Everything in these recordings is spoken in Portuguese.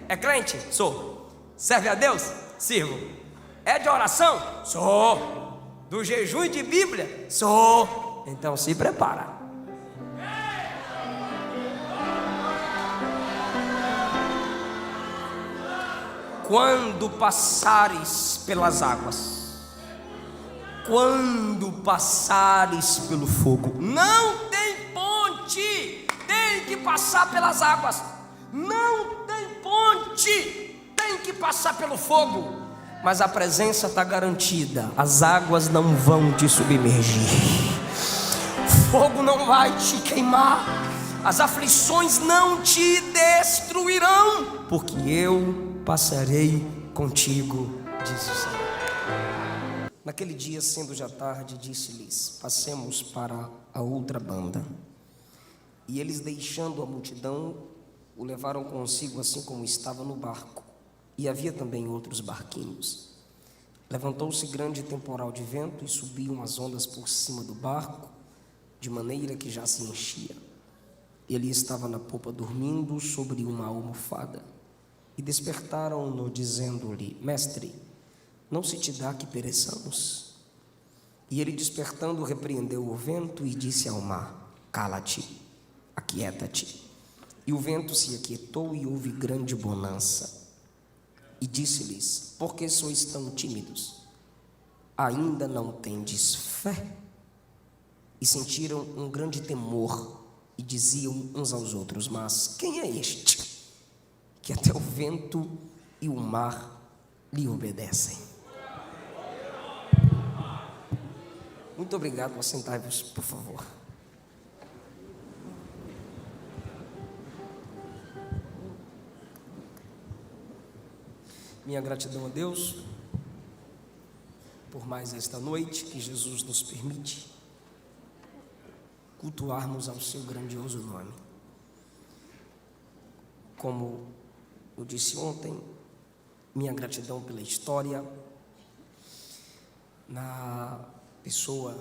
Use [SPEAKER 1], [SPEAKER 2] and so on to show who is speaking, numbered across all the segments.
[SPEAKER 1] É crente? Sou. Serve a Deus? Sirvo. É de oração? Sou. Do jejum e de Bíblia? Sou. Então se prepara. Quando passares pelas águas, quando passares pelo fogo, não tem ponte, tem que passar pelas águas. Não tem ponte, tem que passar pelo fogo. Mas a presença está garantida, as águas não vão te submergir, fogo não vai te queimar, as aflições não te destruirão, porque eu passarei contigo, diz o Senhor. Naquele dia, sendo já tarde, disse-lhes: passemos para a outra banda. E eles, deixando a multidão, o levaram consigo, assim como estava no barco. E havia também outros barquinhos. Levantou-se grande temporal de vento e subiam as ondas por cima do barco, de maneira que já se enchia. Ele estava na popa dormindo sobre uma almofada. E despertaram-no, dizendo-lhe: mestre, não se te dá que pereçamos? E ele, despertando, repreendeu o vento e disse ao mar: cala-te, aquieta-te. E o vento se aquietou e houve grande bonança. E disse-lhes: por que sois tão tímidos? Ainda não tendes fé? E sentiram um grande temor e diziam uns aos outros: mas quem é este que até o vento e o mar lhe obedecem? Muito obrigado. Assentai-vos, por favor. Minha gratidão a Deus por mais esta noite que Jesus nos permite cultuarmos ao seu grandioso nome. Como eu disse ontem, minha gratidão pela história, na pessoa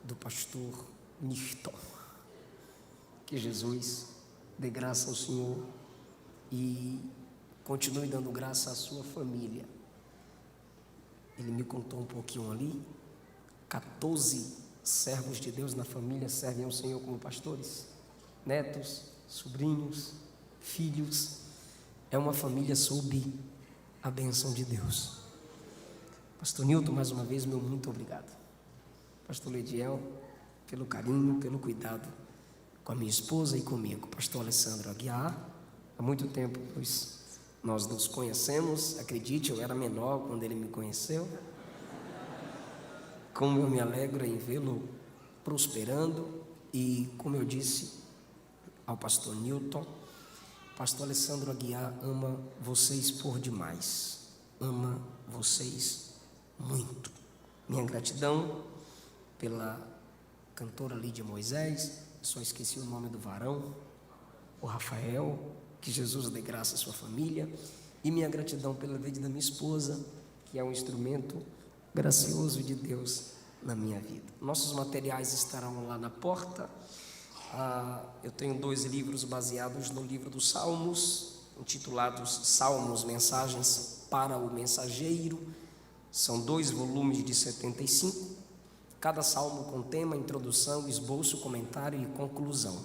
[SPEAKER 1] do pastor Newton. Que Jesus dê graça ao Senhor e continue dando graça à sua família. Ele me contou um pouquinho ali, 14 servos de Deus na família servem ao Senhor como pastores, netos, sobrinhos, filhos. É uma família sob a bênção de Deus. Pastor Newton, mais uma vez, meu muito obrigado. Pastor Lediel, pelo carinho, pelo cuidado com a minha esposa e comigo. Pastor Alessandro Aguiar, há muito tempo, pois nós nos conhecemos, acredite, eu era menor quando ele me conheceu. Como eu me alegro em vê-lo prosperando. E como eu disse ao pastor Newton, pastor Alessandro Aguiar ama vocês por demais, ama vocês muito. Minha gratidão pela cantora Lídia Moisés, só esqueci o nome do varão, o Rafael. Que Jesus dê graça à sua família. E minha gratidão pela vida da minha esposa, que é um instrumento gracioso de Deus na minha vida. Nossos materiais estarão lá na porta. Eu tenho 2 livros baseados no livro dos Salmos, intitulados Salmos, Mensagens para o Mensageiro. São 2 volumes de 75. Cada salmo com tema, introdução, esboço, comentário e conclusão.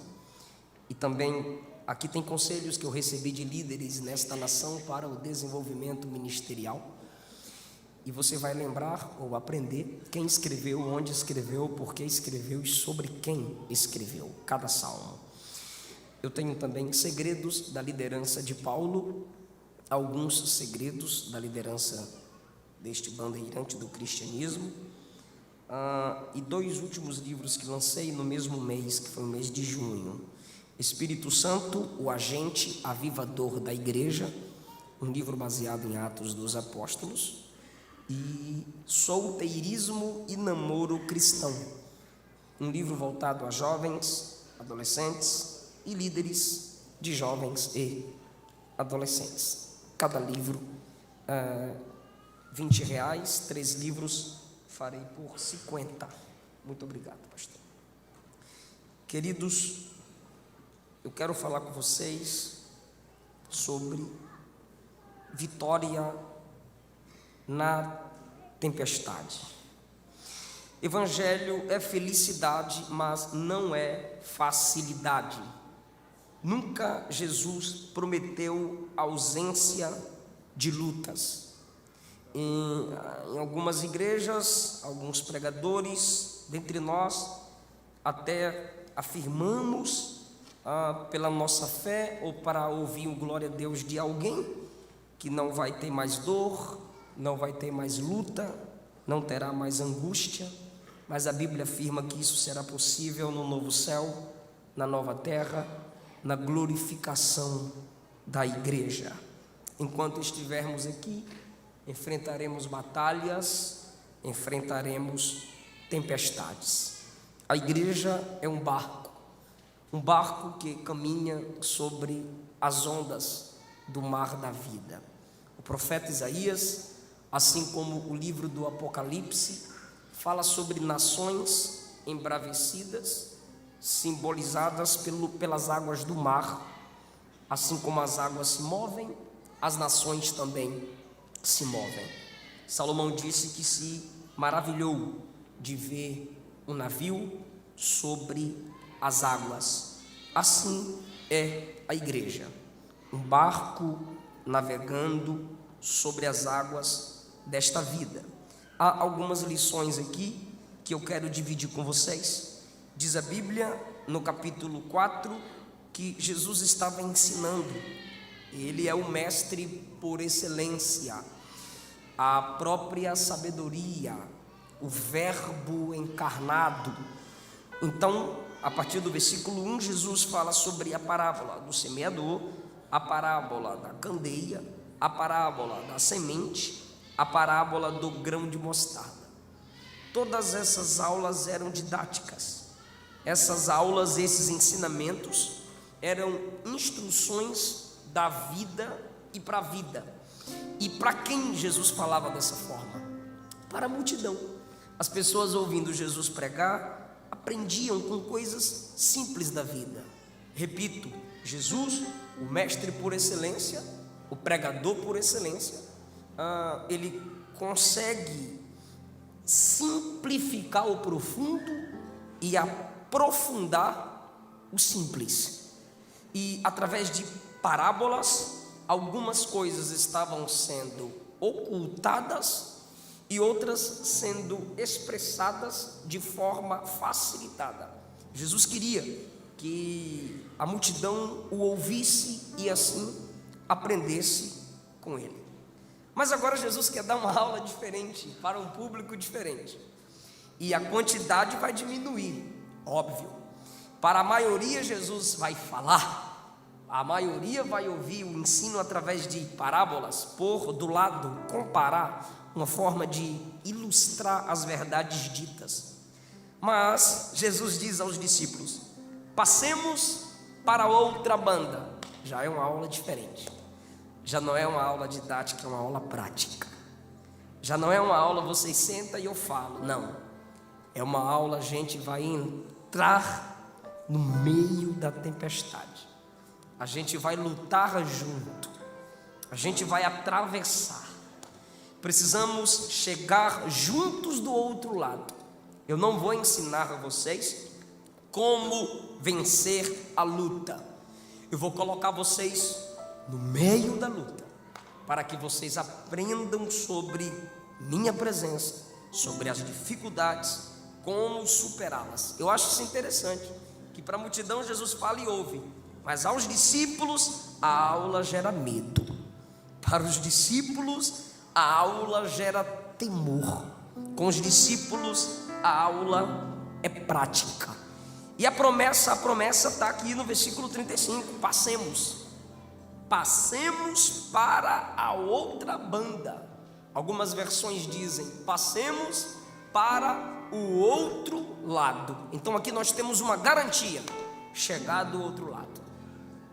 [SPEAKER 1] E também aqui tem conselhos que eu recebi de líderes nesta nação para o desenvolvimento ministerial. E você vai lembrar ou aprender quem escreveu, onde escreveu, por que escreveu e sobre quem escreveu cada salmo. Eu tenho também segredos da liderança de Paulo, alguns segredos da liderança deste bandeirante do cristianismo, e 2 últimos livros que lancei no mesmo mês, que foi o mês de junho. Espírito Santo, o agente avivador da igreja, um livro baseado em Atos dos Apóstolos, e Solteirismo e Namoro Cristão, um livro voltado a jovens, adolescentes e líderes de jovens e adolescentes. Cada livro R$20, 3 livros farei por 50. Muito obrigado, pastor. Queridos, eu quero falar com vocês sobre vitória na tempestade. Evangelho é felicidade, mas não é facilidade. Nunca Jesus prometeu ausência de lutas. Em algumas igrejas, alguns pregadores, dentre nós, até afirmamos pela nossa fé ou para ouvir o glória a Deus de alguém que não vai ter mais dor, não vai ter mais luta, não terá mais angústia, mas a Bíblia afirma que isso será possível no novo céu, na nova terra, na glorificação da igreja. Enquanto estivermos aqui, enfrentaremos batalhas, enfrentaremos tempestades. A igreja é um barco que caminha sobre as ondas do mar da vida. O profeta Isaías, assim como o livro do Apocalipse, fala sobre nações embravecidas, simbolizadas pelas águas do mar. Assim como as águas se movem, as nações também se movem. Salomão disse que se maravilhou de ver um navio sobre as águas. Assim é a igreja, um barco navegando sobre as águas desta vida. Há algumas lições aqui que eu quero dividir com vocês. Diz a Bíblia no capítulo 4 que Jesus estava ensinando. Ele é o mestre por excelência, a própria sabedoria, o verbo encarnado. Então, a partir do versículo 1, Jesus fala sobre a parábola do semeador, a parábola da candeia, a parábola da semente, a parábola do grão de mostarda. Todas essas aulas eram didáticas. Essas aulas, esses ensinamentos eram instruções da vida e para a vida. E para quem Jesus falava dessa forma? Para a multidão. As pessoas ouvindo Jesus pregar aprendiam com coisas simples da vida. Repito, Jesus, o mestre por excelência, o pregador por excelência, ele consegue simplificar o profundo e aprofundar o simples. E através de parábolas, algumas coisas estavam sendo ocultadas e outras sendo expressadas de forma facilitada. Jesus queria que a multidão o ouvisse e assim aprendesse com ele. Mas agora Jesus quer dar uma aula diferente para um público diferente. E a quantidade vai diminuir, óbvio. Para a maioria Jesus vai falar, a maioria vai ouvir o ensino através de parábolas, por do lado, comparar, uma forma de ilustrar as verdades ditas. Mas Jesus diz aos discípulos: passemos para outra banda. Já é uma aula diferente. Já não é uma aula didática, é uma aula prática. Já não é uma aula vocês sentam e eu falo. Não. É uma aula, a gente vai entrar no meio da tempestade. A gente vai lutar junto. A gente vai atravessar. Precisamos chegar juntos do outro lado. Eu não vou ensinar a vocês como vencer a luta. Eu vou colocar vocês no meio da luta, para que vocês aprendam sobre minha presença, sobre as dificuldades, como superá-las. Eu acho isso interessante, que para a multidão Jesus fala e ouve, mas aos discípulos a aula gera medo. Para os discípulos a aula gera temor. Com os discípulos a aula é prática. E a promessa está aqui no versículo 35, passemos para a outra banda. Algumas versões dizem, passemos para o outro lado. Então aqui nós temos uma garantia, chegar do outro lado.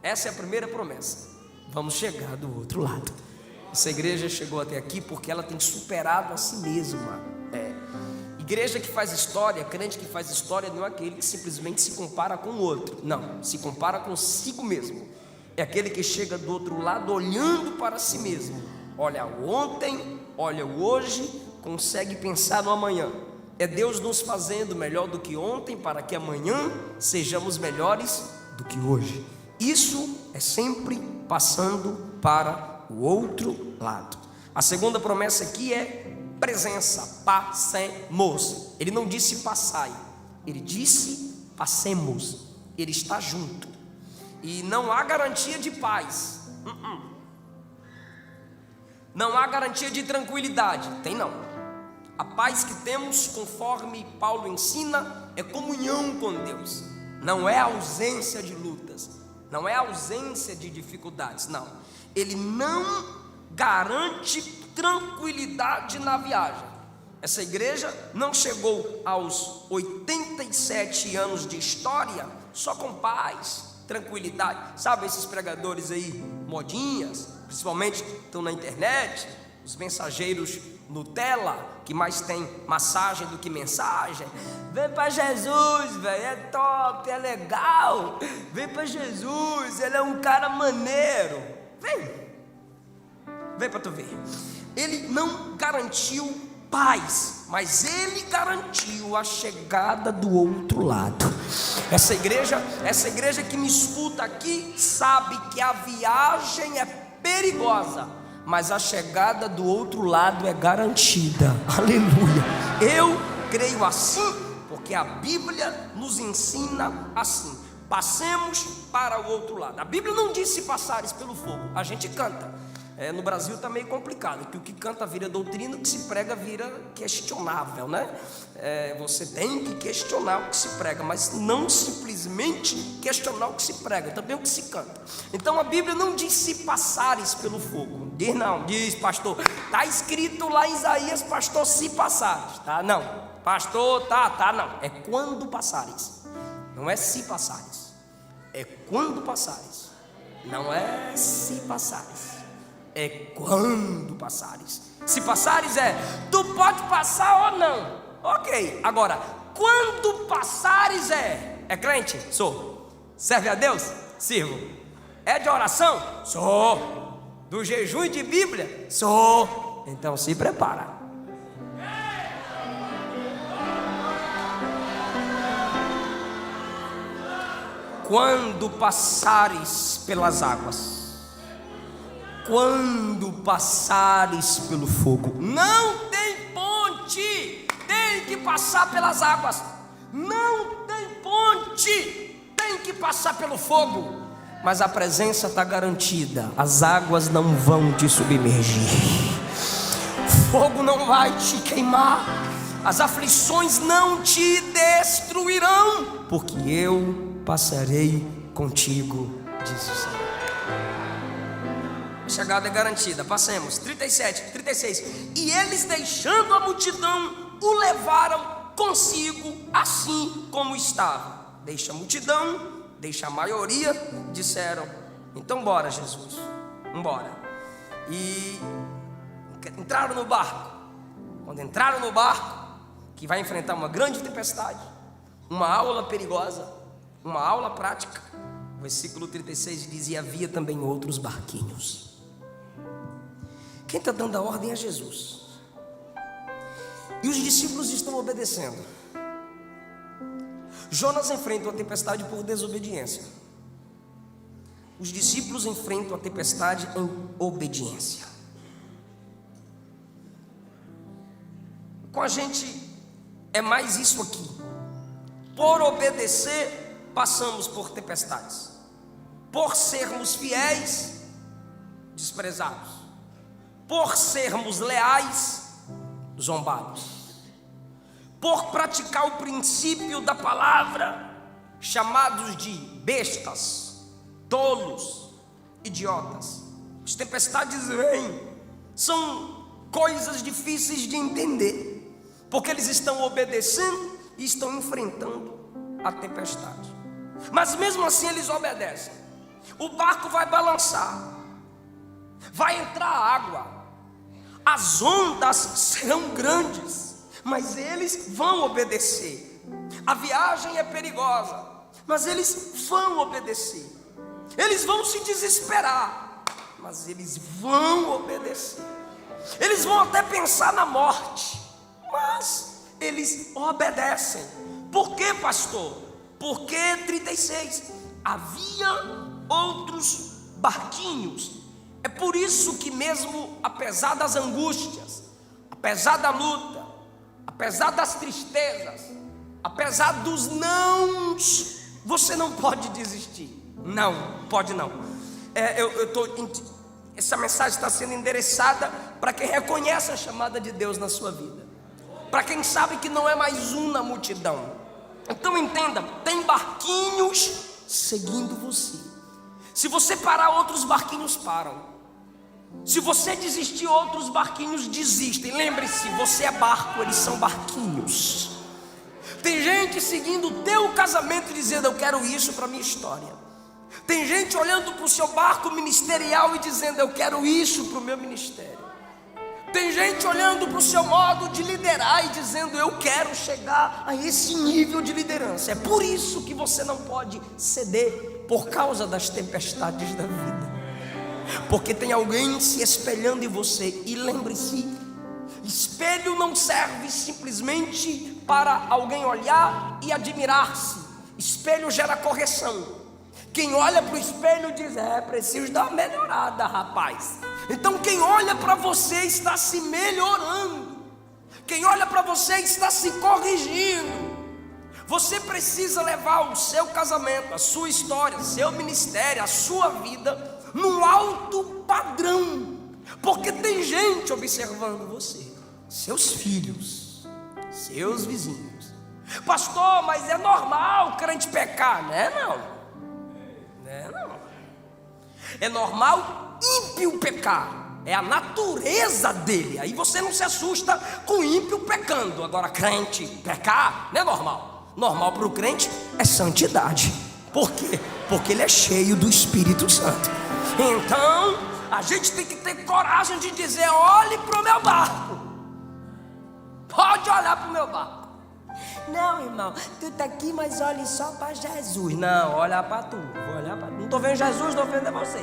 [SPEAKER 1] Essa é a primeira promessa, vamos chegar do outro lado. Essa igreja chegou até aqui porque ela tem superado a si mesma. Igreja que faz história, crente que faz história, não é aquele que simplesmente se compara com o outro. Não, se compara consigo mesmo. é aquele que chega do outro lado olhando para si mesmo. Olha o ontem, olha o hoje, consegue pensar no amanhã. É Deus nos fazendo melhor do que ontem, para que amanhã sejamos melhores do que hoje. Isso é sempre passando para o outro lado. A segunda promessa aqui é presença, passemos. Ele não disse passai, ele disse passemos. Ele está junto. E não há garantia de paz. Não há garantia de tranquilidade. Tem não. A paz que temos, conforme Paulo ensina, é comunhão com Deus. Não é ausência de lutas, não é ausência de dificuldades, não. Ele não garante tranquilidade na viagem. Essa igreja não chegou aos 87 anos de história só com paz, tranquilidade. Sabe esses pregadores aí, modinhas, principalmente estão na internet, os mensageiros Nutella, que mais tem massagem do que mensagem. Vem para Jesus, velho, é top, é legal. Vem para Jesus, ele é um cara maneiro. Vem para tu ver. Ele não garantiu paz, mas ele garantiu a chegada do outro lado. Essa igreja que me escuta aqui sabe que a viagem é perigosa, mas a chegada do outro lado é garantida. Aleluia. Eu creio assim, porque a Bíblia nos ensina assim: passemos para o outro lado. A Bíblia não diz se passares pelo fogo. A gente canta. No Brasil está meio complicado, que o que canta vira doutrina, o que se prega vira questionável, né? Você tem que questionar o que se prega, mas não simplesmente questionar o que se prega, também o que se canta. Então a Bíblia não diz se passares pelo fogo. Diz não, diz pastor, está escrito lá em Isaías, pastor, se passares, tá? Não, pastor, tá, não. É quando passares, não é se passares, é quando passares, não é se passares. É quando passares. Se passares é, tu pode passar ou não. Ok, agora, quando passares é crente? Sou. Serve a Deus? Sirvo. É de oração? Sou. Do jejum e de Bíblia? Sou. Então se prepara. Quando passares pelas águas, quando passares pelo fogo, não tem ponte, tem que passar pelas águas. Não tem ponte, tem que passar pelo fogo. Mas a presença está garantida, as águas não vão te submergir, fogo não vai te queimar, as aflições não te destruirão, porque eu passarei contigo, diz o Senhor. A chegada é garantida. Passemos. 36. E eles, deixando a multidão, o levaram consigo, assim como estava. Deixa a multidão, deixa a maioria, disseram: então bora, Jesus, vambora. E entraram no barco. Quando entraram no barco, que vai enfrentar uma grande tempestade, uma aula perigosa, uma aula prática, o versículo 36 diz: e havia também outros barquinhos. Quem está dando a ordem é Jesus, e os discípulos estão obedecendo. Jonas enfrenta a tempestade por desobediência, os discípulos enfrentam a tempestade em obediência. Com a gente é mais isso aqui. Por obedecer, passamos por tempestades. Por sermos fiéis, desprezados. Por sermos leais, zombados. Por praticar o princípio da palavra, chamados de bestas, tolos, idiotas. As tempestades vêm, são coisas difíceis de entender, porque eles estão obedecendo e estão enfrentando a tempestade. Mas mesmo assim eles obedecem. O barco vai balançar, vai entrar água, as ondas serão grandes, mas eles vão obedecer. A viagem é perigosa, mas eles vão obedecer. eles vão se desesperar, mas eles vão obedecer. Eles vão até pensar na morte, mas eles obedecem. Por quê, pastor? Porque 36, havia outros barquinhos. É por isso que mesmo apesar das angústias, apesar da luta, apesar das tristezas, apesar dos nãos, você não pode desistir. Não, pode não. Essa mensagem está sendo endereçada para quem reconhece a chamada de Deus na sua vida, para quem sabe que não é mais um na multidão. Então entenda, tem barquinhos seguindo você. Se você parar, outros barquinhos param. Se você desistir, outros barquinhos desistem. Lembre-se, você é barco, eles são barquinhos. Tem gente seguindo o teu casamento e dizendo: eu quero isso para a minha história. Tem gente olhando para o seu barco ministerial e dizendo: eu quero isso para o meu ministério. Tem gente olhando para o seu modo de liderar e dizendo: eu quero chegar a esse nível de liderança. É por isso que você não pode ceder, por causa das tempestades da vida. Porque tem alguém se espelhando em você. E lembre-se, espelho não serve simplesmente para alguém olhar e admirar-se. Espelho gera correção. Quem olha para o espelho diz: preciso dar uma melhorada, rapaz. Então quem olha para você está se melhorando. Quem olha para você está se corrigindo. Você precisa levar o seu casamento, a sua história, seu ministério, a sua vida num alto padrão. Porque tem gente observando você, seus filhos, seus vizinhos. Pastor, mas é normal o crente pecar? Não é não. É normal ímpio pecar, é a natureza dele. Aí você não se assusta com ímpio pecando. Agora crente pecar não é normal. Normal para o crente é santidade. Por quê? Porque ele é cheio do Espírito Santo. Então a gente tem que ter coragem de dizer: olhe para o meu barco. Pode olhar para o meu barco. Não, irmão, tu está aqui, mas olhe só para Jesus. Não, olha para tu. Vou olhar para tu. Não estou vendo Jesus, estou vendo você.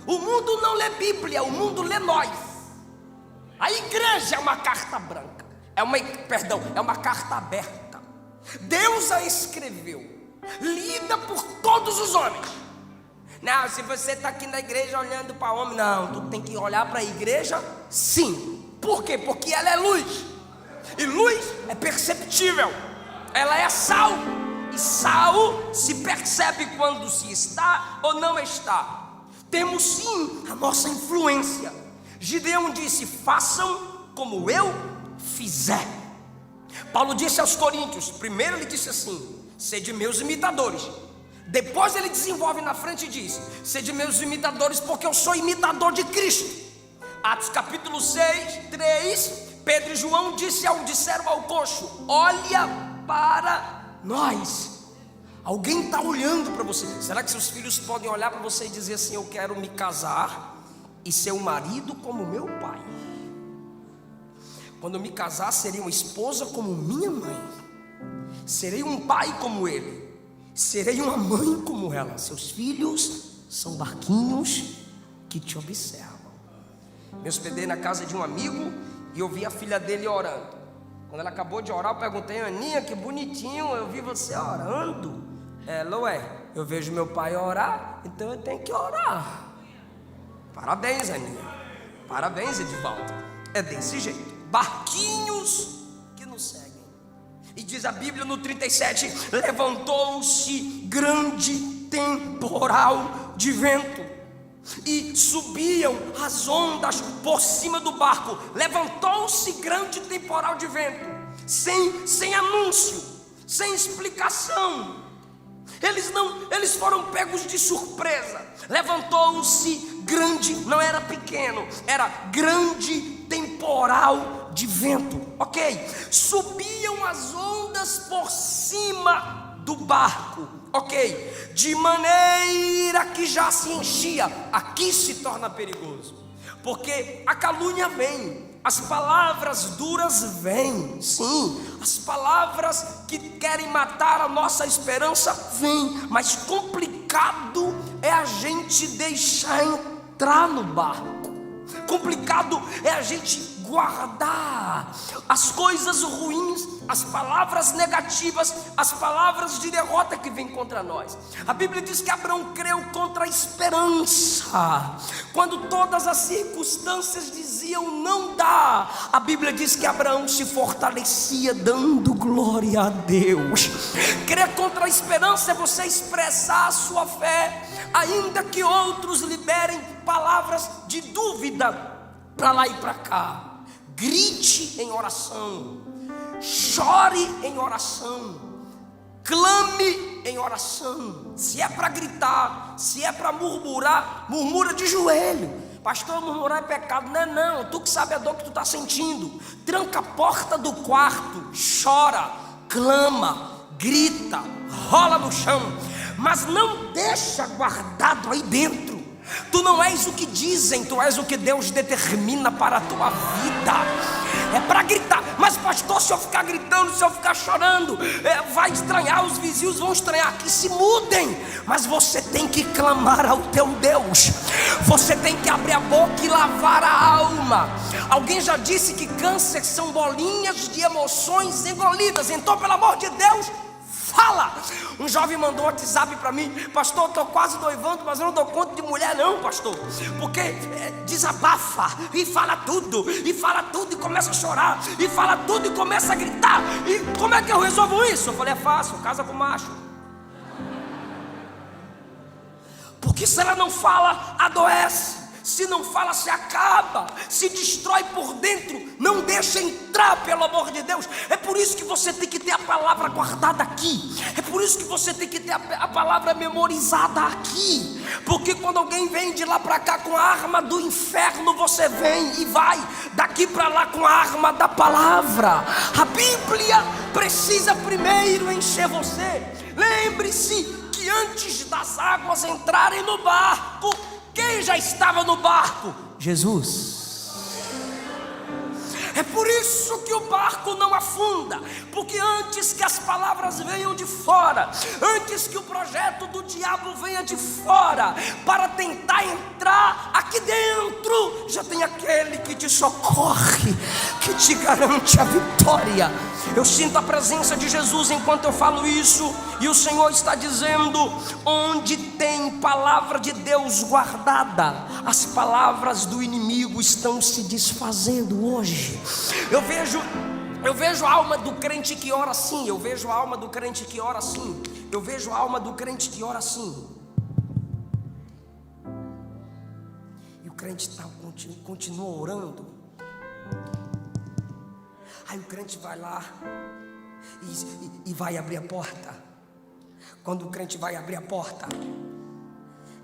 [SPEAKER 1] O mundo não lê Bíblia, o mundo lê nós. A igreja é uma carta branca. É uma carta aberta. Deus a escreveu, lida por todos os homens. Não, se você está aqui na igreja olhando para homem, não, tu tem que olhar para a igreja, sim. Por quê? Porque ela é luz. E luz é perceptível. Ela é sal. E sal se percebe quando se está ou não está. Temos sim a nossa influência. Gideão disse: façam como eu fizer. Paulo disse aos Coríntios, primeiro ele disse assim: sede meus imitadores. Depois ele desenvolve na frente e diz: sede meus imitadores, porque eu sou imitador de Cristo. Atos capítulo 6, 3, Pedro e João disseram ao coxo: olha para nós. Alguém está olhando para você. Será que seus filhos podem olhar para você e dizer assim: eu quero me casar e ser um marido como meu pai? Quando eu me casar, serei uma esposa como minha mãe. Serei um pai como ele. Serei uma mãe como ela. Seus filhos são barquinhos que te observam. Me hospedei na casa de um amigo e eu vi a filha dele orando. Quando ela acabou de orar, eu perguntei: Aninha, que bonitinho, eu vi você orando. Ela: eu vejo meu pai orar, então eu tenho que orar. Parabéns, Aninha. Parabéns, Edivaldo. É desse jeito. Barquinhos que nos seguem. E diz a Bíblia no 37: levantou-se grande temporal de vento, e subiam as ondas por cima do barco. Levantou-se grande temporal de vento, sem anúncio, sem explicação. Eles foram pegos de surpresa. Levantou-se grande, não era pequeno, era grande temporal de vento. Ok, subiam as ondas por cima do barco. Ok, de maneira que já se enchia. Aqui se torna perigoso, porque a calúnia vem As palavras duras vêm, sim. As palavras que querem matar a nossa esperança vêm. Mas complicado é a gente deixar entrar no barco. Complicado é a gente guardar as coisas ruins, as palavras negativas, as palavras de derrota que vêm contra nós. A Bíblia diz que Abraão creu contra a esperança. Quando todas as circunstâncias diziam não dá, a Bíblia diz que Abraão se fortalecia dando glória a Deus. Crer contra a esperança é você expressar a sua fé, ainda que outros liberem palavras de dúvida para lá e para cá. Grite em oração, chore em oração, clame em oração. Se é para gritar, se é para murmurar, murmura de joelho. Pastor, murmurar é pecado. Não, tu que sabe a dor que tu está sentindo. Tranca a porta do quarto, chora, clama, grita, rola no chão, mas não deixa guardado aí dentro. Tu não és o que dizem, tu és o que Deus determina para a tua vida. É para gritar. Mas pastor, se eu ficar gritando, se eu ficar chorando, vai estranhar, os vizinhos vão estranhar. Que se mudem. Mas você tem que clamar ao teu Deus. Você tem que abrir a boca e lavar a alma. Alguém já disse que câncer são bolinhas de emoções engolidas. Então, pelo amor de Deus, fala. Um jovem mandou um WhatsApp para mim: pastor, estou quase noivando, mas eu não dou conta de mulher não, pastor, porque desabafa e fala tudo, e começa a chorar, e fala tudo e começa a gritar. E como é que eu resolvo isso? Eu falei: é fácil, casa com macho. Porque se ela não fala, adoece. Se não fala, se acaba, se destrói por dentro. Não deixa entrar, pelo amor de Deus. É por isso que você tem que ter a palavra guardada aqui. É por isso que você tem que ter a palavra memorizada aqui. Porque quando alguém vem de lá para cá com a arma do inferno, você vem e vai daqui para lá com a arma da palavra. A Bíblia precisa primeiro encher você. Lembre-se que antes das águas entrarem no barco, quem já estava no barco? Jesus. É por isso que o barco não afunda. Porque antes que as palavras venham de fora, antes que o projeto do diabo venha de fora para tentar entrar aqui dentro, já tem aquele que te socorre, que te garante a vitória. Eu sinto a presença de Jesus enquanto eu falo isso. E o Senhor está dizendo: onde tem palavra de Deus guardada, as palavras do inimigo estão se desfazendo hoje. Eu vejo a alma do crente que ora assim. Eu vejo a alma do crente que ora assim. Eu vejo a alma do crente que ora assim. E o crente continua orando. Aí o crente vai lá e vai abrir a porta. Quando o crente vai abrir a porta,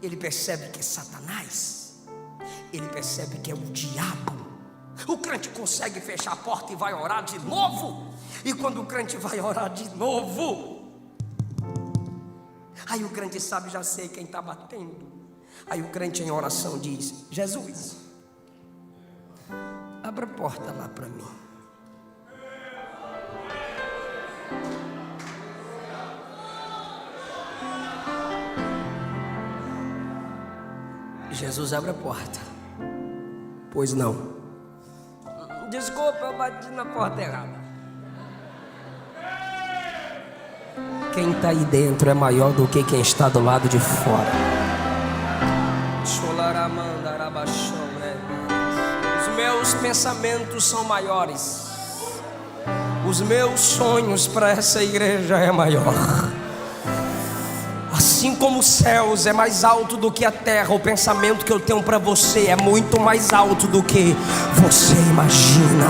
[SPEAKER 1] ele percebe que é Satanás. Ele percebe que é o diabo. O crente consegue fechar a porta e vai orar de novo. E quando o crente vai orar de novo, aí o crente sabe: já sei quem está batendo. Aí o crente em oração diz: Jesus, abra a porta lá para mim. Jesus abre a porta. Pois não. Desculpa, eu bati na porta errada. Quem está aí dentro é maior do que quem está do lado de fora. Os meus pensamentos são maiores. Os meus sonhos para essa igreja é maior. Assim como os céus é mais alto do que a terra, o pensamento que eu tenho para você é muito mais alto do que você imagina.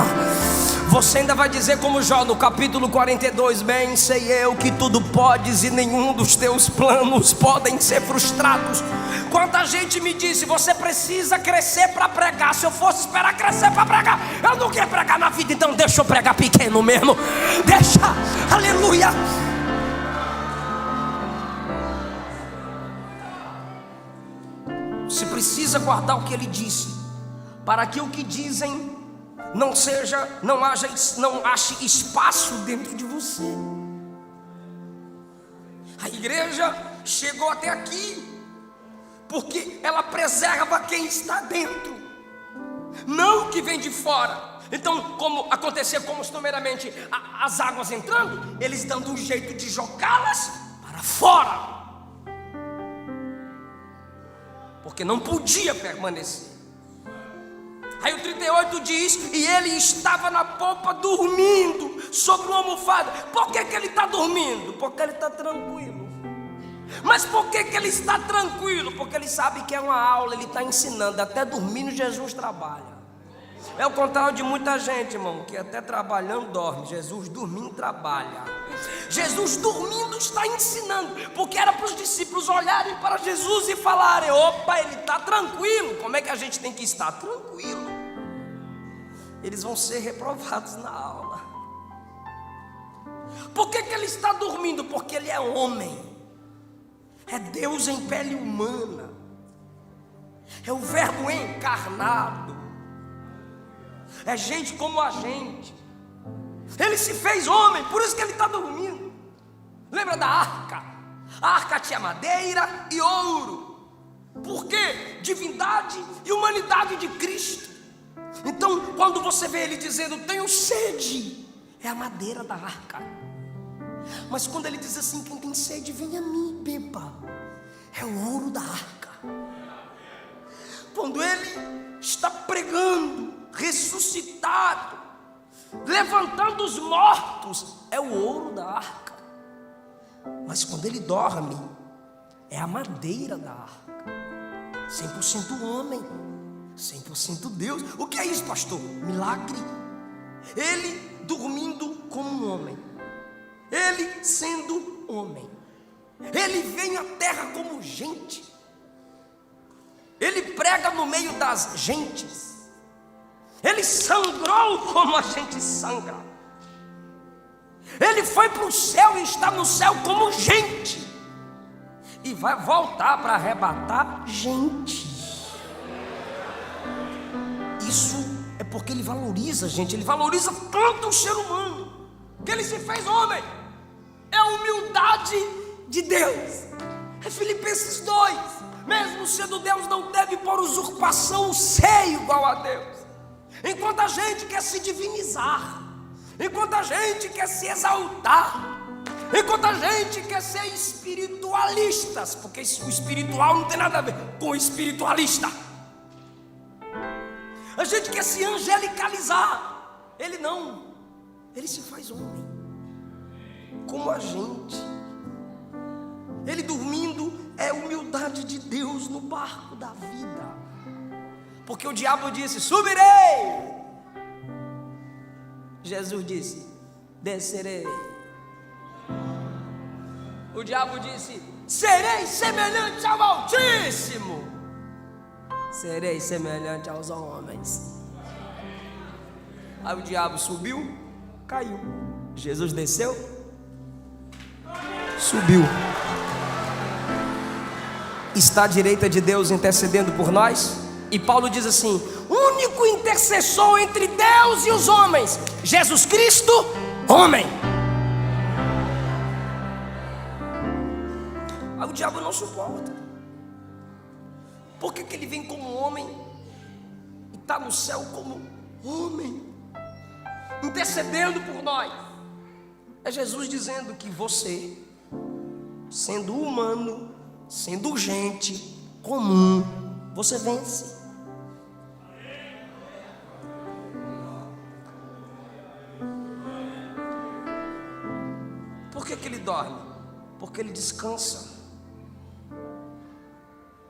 [SPEAKER 1] Você ainda vai dizer como Jó no capítulo 42: bem sei eu que tudo podes e nenhum dos teus planos podem ser frustrados. Quanta gente me disse: você precisa crescer para pregar. Se eu fosse esperar crescer para pregar, eu não quero pregar na vida, então deixa eu pregar pequeno mesmo. Deixa, aleluia. Você precisa guardar o que ele disse, para que o que dizem não ache espaço dentro de você. A igreja chegou até aqui porque ela preserva quem está dentro, não o que vem de fora. Então, como acontecia costumeiramente, as águas entrando, eles dando um jeito de jogá-las para fora, porque não podia permanecer. Aí o 38 diz: e ele estava na popa dormindo sobre uma almofada. Por que ele está dormindo? Porque ele está tranquilo. Mas por que ele está tranquilo? Porque ele sabe que é uma aula, ele está ensinando. Até dormindo Jesus trabalha. É o contrário de muita gente, irmão, que até trabalhando dorme. Jesus dormindo trabalha. Jesus dormindo está ensinando, porque era para os discípulos olharem para Jesus e falarem: opa, ele está tranquilo. Como é que a gente tem que estar tranquilo? Eles vão ser reprovados na aula. Por que ele está dormindo? Porque ele é homem, é Deus em pele humana, é o Verbo encarnado, é gente como a gente. Ele se fez homem, por isso que ele está dormindo. Lembra da arca? A arca tinha madeira e ouro. Por quê? Divindade e humanidade de Cristo. Então, quando você vê ele dizendo: tenho sede, é a madeira da arca. Mas quando ele diz assim: quem tem sede, vem a mim, beba, é o ouro da arca. Quando ele está pregando, ressuscitado, levantando os mortos, é o ouro da arca. Mas quando ele dorme, é a madeira da arca. 100% homem, 100% Deus. O que é isso, pastor? Milagre. Ele dormindo como um homem, ele sendo homem. Ele vem à terra como gente, ele prega no meio das gentes, ele sangrou como a gente sangra, ele foi para o céu e está no céu como gente, e vai voltar para arrebatar gente. Isso é porque ele valoriza a gente, ele valoriza tanto o ser humano, que ele se fez homem. É a humildade de Deus. É Filipenses 2: mesmo sendo Deus, não teve por usurpação o ser igual a Deus. Enquanto a gente quer se divinizar, enquanto a gente quer se exaltar, enquanto a gente quer ser espiritualistas, porque o espiritual não tem nada a ver com o espiritualista. A gente quer se angelicalizar. Ele não, ele se faz homem, como a gente. Ele dormindo é a humildade de Deus no barco da vida. Porque o diabo disse: subirei. Jesus disse: descerei. O diabo disse: serei semelhante ao Altíssimo. Serei semelhante aos homens. Aí o diabo subiu, caiu. Jesus desceu, subiu. Está à direita de Deus intercedendo por nós. E Paulo diz assim: único intercessor entre Deus e os homens, Jesus Cristo, homem. Aí o diabo não suporta. Por que ele vem como homem e está no céu como homem, intercedendo por nós? É Jesus dizendo que você, sendo humano, sendo gente comum, você vence. Por que ele dorme? Porque ele descansa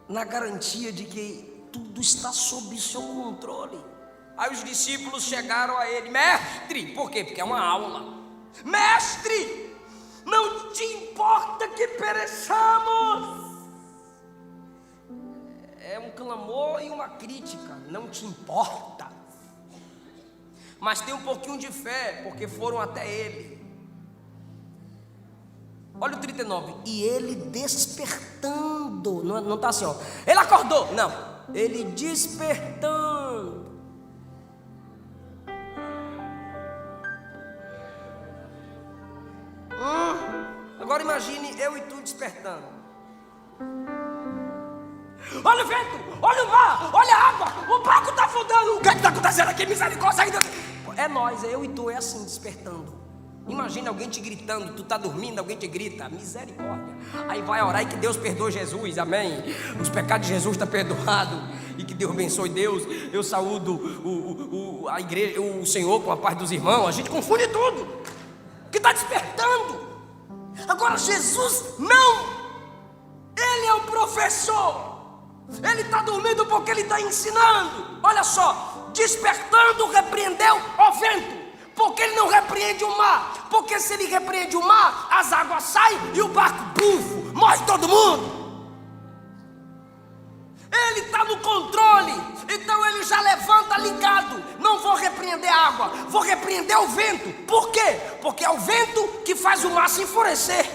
[SPEAKER 1] na garantia de que tudo está sob seu controle. Aí os discípulos chegaram a ele: mestre, por quê? Porque é uma aula. Mestre, não te importa que pereçamos? É um clamor e uma crítica. Não te importa. Mas tem um pouquinho de fé, porque foram até ele. Olha o 39. E ele despertando. Não está assim, ó. Ele acordou. Não. Ele despertando. Agora imagine eu e tu despertando. Olha o vento, olha o mar, olha a água, o barco está afundando. O que está acontecendo aqui? Misericórdia ainda. É nós, é eu e tu, é assim, despertando. Imagina alguém te gritando, tu está dormindo, alguém te grita, misericórdia. Aí vai orar e que Deus perdoe Jesus, amém. Os pecados de Jesus estão perdoados. E que Deus abençoe Deus. Eu saúdo a igreja, o Senhor com a paz dos irmãos. A gente confunde tudo. Que está despertando. Agora Jesus não. Ele é o professor. Ele está dormindo porque ele está ensinando. Olha só, despertando repreendeu o vento. Porque ele não repreende o mar. Porque se ele repreende o mar, as águas saem e o barco, bufo, morre todo mundo. Ele está no controle. Então ele já levanta ligado. Não vou repreender a água, vou repreender o vento. Por quê? Porque é o vento que faz o mar se enfurecer.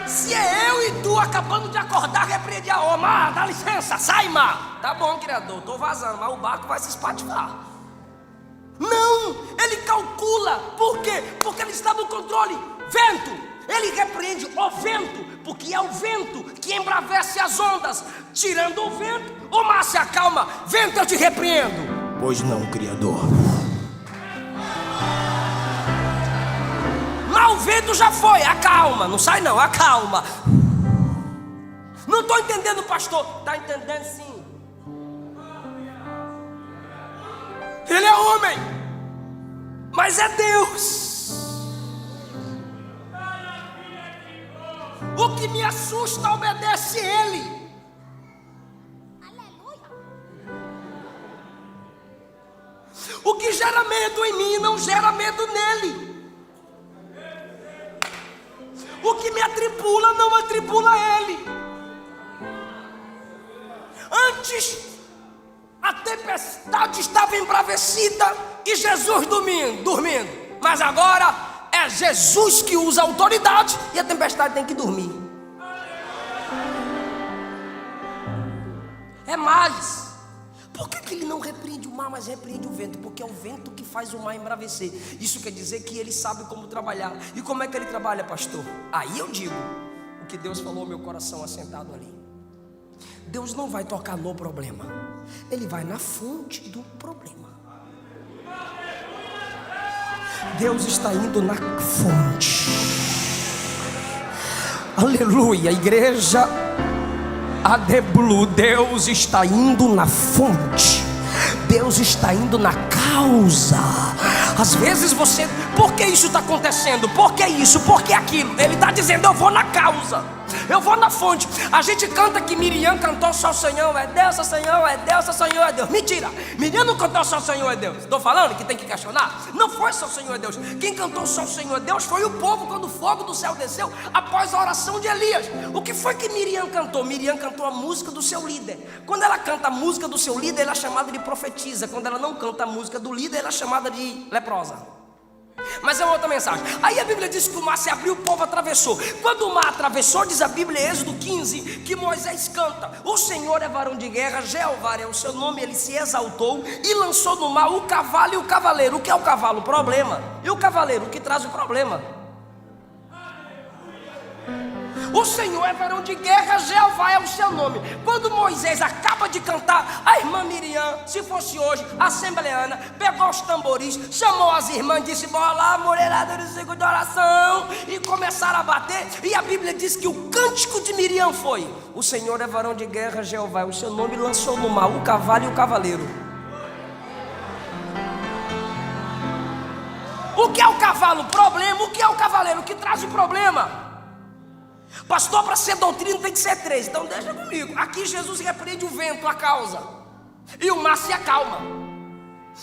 [SPEAKER 1] Se é eu e tu acabando de acordar, repreender a mar, dá licença, sai mar. Tá bom, criador, tô vazando, mas o barco vai se espatifar. Não, ele calcula. Por quê? Porque ele está no controle. Vento, ele repreende o vento, porque é o vento que embravece as ondas. Tirando o vento, o mar se acalma. Vento, eu te repreendo. Pois não, criador. Mas o vento já foi, acalma. Não sai não, acalma. Não estou entendendo, pastor. Está entendendo sim. Ele é homem, mas é Deus. O que me assusta obedece Ele. Aleluia. O que gera medo em mim não gera medo nele. O que me atribula não atribula Ele. Antes a tempestade estava embravecida e Jesus dormindo. Mas agora é Jesus que usa a autoridade e a tempestade tem que dormir. É mais. Por que ele não repreende o mar, mas repreende o vento? Porque é o vento que faz o mar embravecer. Isso quer dizer que ele sabe como trabalhar. E como é que ele trabalha, pastor? Aí eu digo o que Deus falou ao meu coração assentado ali. Deus não vai tocar no problema, Ele vai na fonte do problema. Deus está indo na fonte. Aleluia, igreja Adeblu. Deus está indo na fonte. Deus está indo na causa. Às vezes você, por que isso está acontecendo? Por que isso? Por que aquilo? Ele está dizendo, eu vou na causa, eu vou na fonte. A gente canta que Miriam cantou só o Senhor é Deus, só o Senhor é Deus, só o Senhor é Deus. Mentira, Miriam não cantou só o Senhor é Deus. Estou falando que tem que questionar. Não foi só o Senhor é Deus. Quem cantou só o Senhor é Deus foi o povo quando o fogo do céu desceu após a oração de Elias. O que foi que Miriam cantou? Miriam cantou a música do seu líder. Quando ela canta a música do seu líder, ela é chamada de profetisa. Quando ela não canta a música do líder, ela é chamada de leprosa. Mas é uma outra mensagem. Aí a Bíblia diz que o mar se abriu, o povo atravessou. Quando o mar atravessou, diz a Bíblia, Êxodo 15, que Moisés canta: o Senhor é varão de guerra, Jeová é o seu nome. Ele se exaltou e lançou no mar o cavalo e o cavaleiro. O que é o cavalo? O problema. E o cavaleiro? O que traz o problema. O Senhor é varão de guerra, Jeová é o seu nome. Quando Moisés acaba de cantar, a irmã Miriam, se fosse hoje, assembleana, pegou os tamboris, chamou as irmãs, disse: bora lá, mulherada do ciclo de oração. E começaram a bater. E a Bíblia diz que o cântico de Miriam foi: o Senhor é varão de guerra, Jeová é o seu nome. E lançou no mar o cavalo e o cavaleiro. O que é o cavalo? Problema. O que é o cavaleiro? O que traz o problema? Pastor, para ser doutrina tem que ser 3. Então deixa comigo. Aqui Jesus repreende o vento, a causa, e o mar se acalma.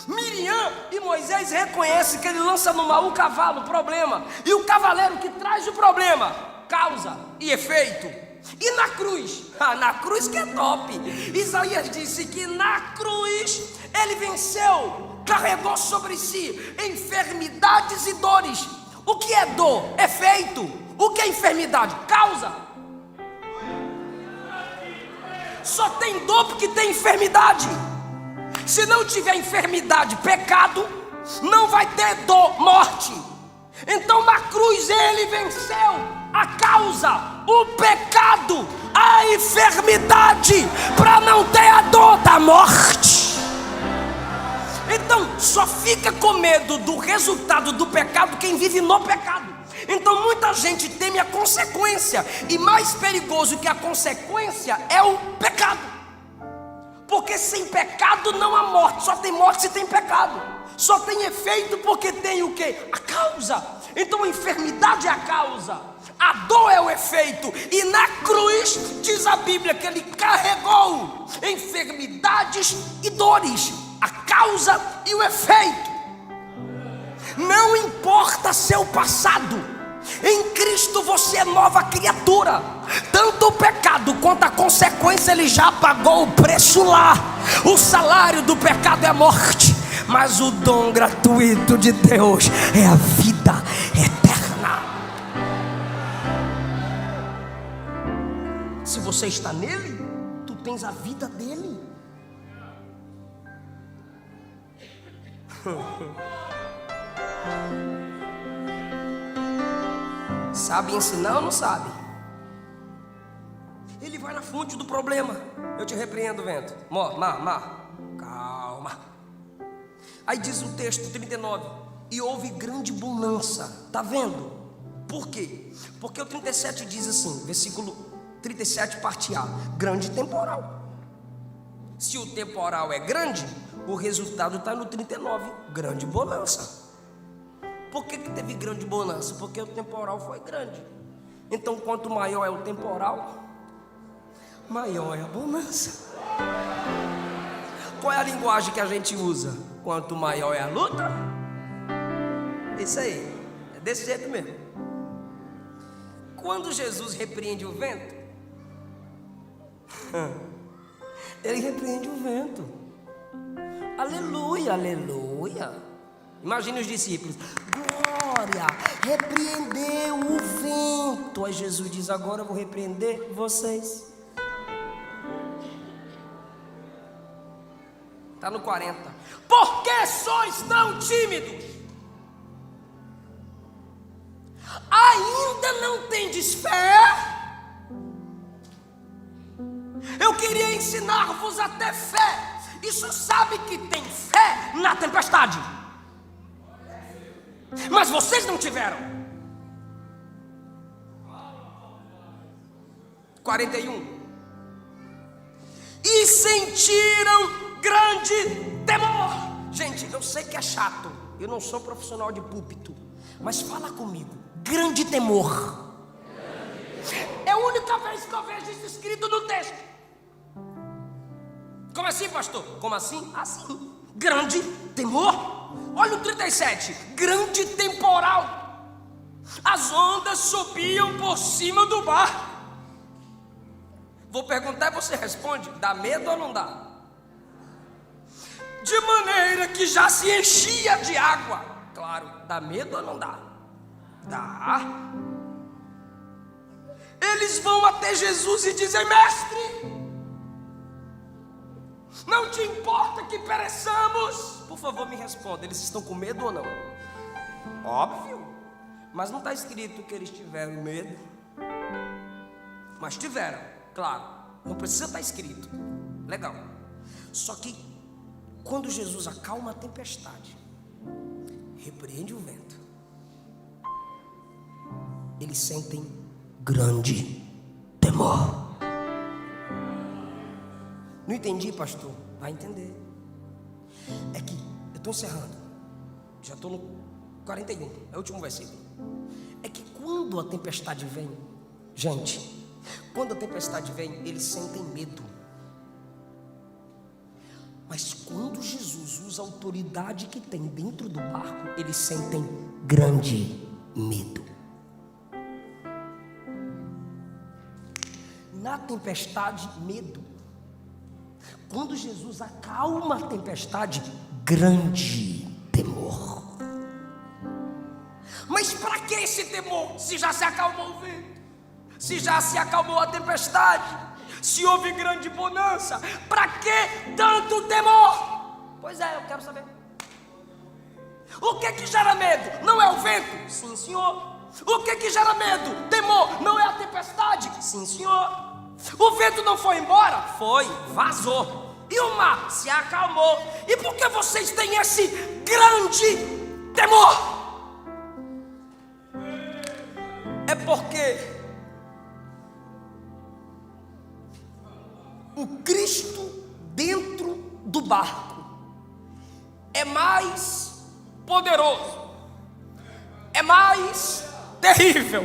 [SPEAKER 1] Miriam e Moisés reconhecem que ele lança no mar o cavalo, problema, e o cavaleiro que traz o problema, causa e efeito. E na cruz? Na cruz que é top. Isaías disse que na cruz ele venceu, carregou sobre si enfermidades e dores. O que é dor? Efeito. O que é enfermidade? Causa. Só tem dor porque tem enfermidade. Se não tiver enfermidade, pecado, não vai ter dor, morte. Então na cruz ele venceu a causa, o pecado, a enfermidade, para não ter a dor da morte. Então só fica com medo do resultado do pecado quem vive no pecado. Então muita gente teme a consequência, e mais perigoso que a consequência é o pecado, porque sem pecado não há morte. Só tem morte se tem pecado. Só tem efeito porque tem o quê? A causa. Então a enfermidade é a causa, a dor é o efeito. E na cruz diz a Bíblia que ele carregou enfermidades e dores, a causa e o efeito. Não importa seu passado, em Cristo você é nova criatura. Tanto o pecado quanto a consequência ele já pagou o preço lá. O salário do pecado é a morte, mas o dom gratuito de Deus é a vida eterna. Se você está nele, tu tens a vida dele. Sabe ensinar ou não sabe? Ele vai na fonte do problema. Eu te repreendo, vento. Calma. Aí diz o texto 39: e houve grande bonança. Está vendo? Por quê? Porque o 37 diz assim, versículo 37, parte A: grande temporal. Se o temporal é grande, o resultado está no 39, grande bonança. Por que teve grande bonança? Porque o temporal foi grande. Então quanto maior é o temporal, maior é a bonança. Qual é a linguagem que a gente usa? Quanto maior é a luta, isso aí, é desse jeito mesmo. Quando Jesus repreende o vento, ele repreende o vento. Aleluia, aleluia. Imagine os discípulos: glória, repreendeu o vento. Aí Jesus diz: agora eu vou repreender vocês. Está no 40. Por que sois tão tímidos? Ainda não tendes fé? Eu queria ensinar-vos a ter fé. E só sabe que tem fé na tempestade. Mas vocês não tiveram. 41. E sentiram grande temor. Gente, eu sei que é chato, eu não sou profissional de púlpito, mas fala comigo: grande temor. É a única vez que eu vejo isso escrito no texto. Como assim, pastor? Como assim? Assim. Grande temor. Olha o 37, grande temporal. As ondas subiam por cima do barco. Vou perguntar e você responde: dá medo ou não dá? De maneira que já se enchia de água. Claro, dá medo ou não dá? Dá. Eles vão até Jesus e dizem: mestre, não te importa que pereçamos? Por favor, me responda, eles estão com medo ou não? Óbvio. Mas não está escrito que eles tiveram medo. Mas tiveram, claro. Não precisa estar escrito. Legal. Só que quando Jesus acalma a tempestade, repreende o vento, eles sentem grande temor. Não entendi, pastor? Vai entender. É que eu estou encerrando, já estou no 41, é o último versículo. É que quando a tempestade vem, gente, quando a tempestade vem, eles sentem medo. Mas quando Jesus usa a autoridade que tem dentro do barco, eles sentem grande medo. Na tempestade, medo. Quando Jesus acalma a tempestade, grande temor. Mas para que esse temor? Se já se acalmou o vento, se já se acalmou a tempestade, se houve grande bonança, para que tanto temor? Pois é, eu quero saber. O que gera medo? Não é o vento? Sim, senhor. O que gera medo? Temor? Não é a tempestade? Sim, senhor. O vento não foi embora? Foi, vazou. E o mar se acalmou. E por que vocês têm esse grande temor? É porque o Cristo dentro do barco é mais poderoso, é mais terrível